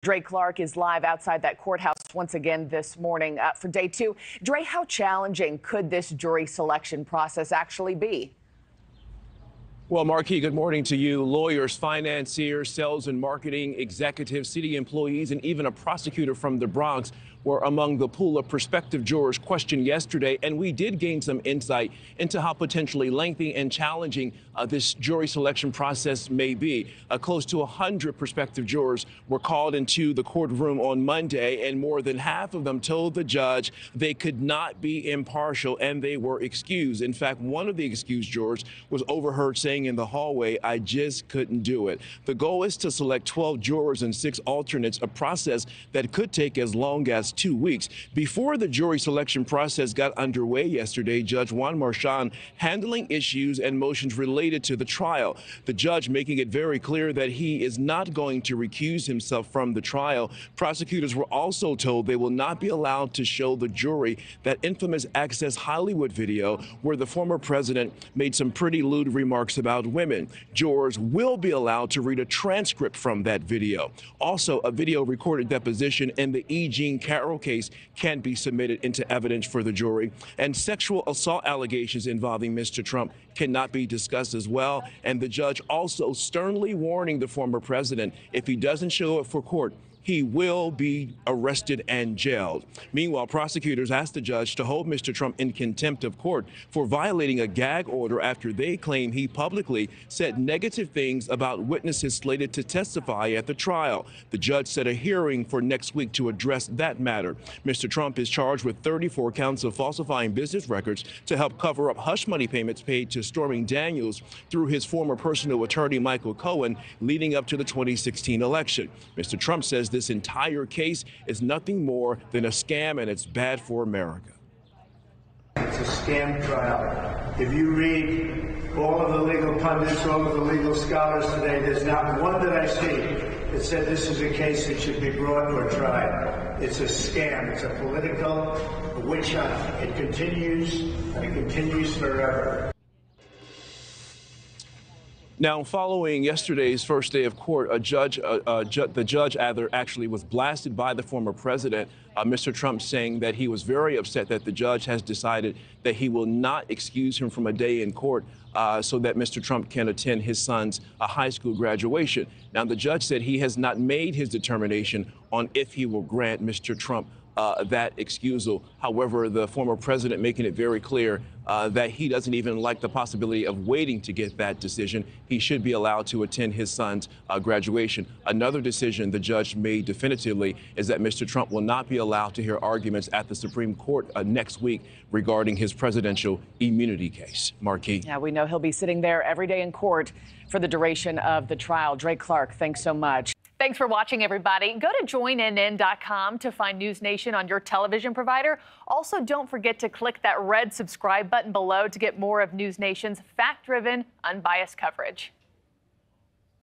Dre Clark is live outside that courthouse once again this morning for day two. Dre, how challenging could this jury selection process actually be? Well, Markie, good morning to you. Lawyers, financiers, sales and marketing executives, city employees, and even a prosecutor from the Bronx were among the pool of prospective jurors questioned yesterday. And we did gain some insight into how potentially lengthy and challenging this jury selection process may be. Close to 100 prospective jurors were called into the courtroom on Monday, and more than half of them told the judge they could not be impartial and they were excused. In fact, one of the excused jurors was overheard saying in the hallway, "I just couldn't do it." The goal is to select 12 jurors and 6 alternates, a process that could take as long as 2 weeks. Before the jury selection process got underway yesterday, Judge Juan Marchand handling issues and motions related to the trial. The judge making it very clear that he is not going to recuse himself from the trial. Prosecutors were also told they will not be allowed to show the jury that infamous Access Hollywood video where the former president made some pretty lewd remarks about women. Jurors will be allowed to read a transcript from that video. Also, a video recorded deposition in the E. Jean Carroll case can be submitted into evidence for the jury. And sexual assault allegations involving Mr. Trump cannot be discussed as well. And the judge also sternly warning the former president, if he doesn't show up for court, he will be arrested and jailed. Meanwhile, prosecutors asked the judge to hold Mr. Trump in contempt of court for violating a gag order after they claim he publicly said negative things about witnesses slated to testify at the trial. The judge set a hearing for next week to address that matter. Mr. Trump is charged with 34 counts of falsifying business records to help cover up hush money payments paid to Stormy Daniels through his former personal attorney, Michael Cohen, leading up to the 2016 election. Mr. Trump says this entire case is nothing more than a scam, and it's bad for America. It's a scam trial. If you read all of the legal pundits, all of the legal scholars today, there's not one that I see that said this is a case that should be brought or tried. It's a scam. It's a political witch hunt. It continues, and it continues forever. Now, following yesterday's first day of court, the judge actually was blasted by the former president, Mr. Trump, saying that he was very upset that the judge has decided that he will not excuse him from a day in court so that Mr. Trump can attend his son's high school graduation. Now, the judge said he has not made his determination on if he will grant Mr. Trump that excusal. However, the former president making it very clear that he doesn't even like the possibility of waiting to get that decision. He should be allowed to attend his son's graduation. Another decision the judge made definitively is that Mr. Trump will not be allowed to hear arguments at the Supreme Court next week regarding his presidential immunity case. Markie. Yeah, we know he'll be sitting there every day in court for the duration of the trial. Dre Clark, thanks so much. Thanks for watching, everybody. Go to joinnn.com to find NewsNation on your television provider. Also, don't forget to click that red subscribe button below to get more of NewsNation's fact-driven, unbiased coverage.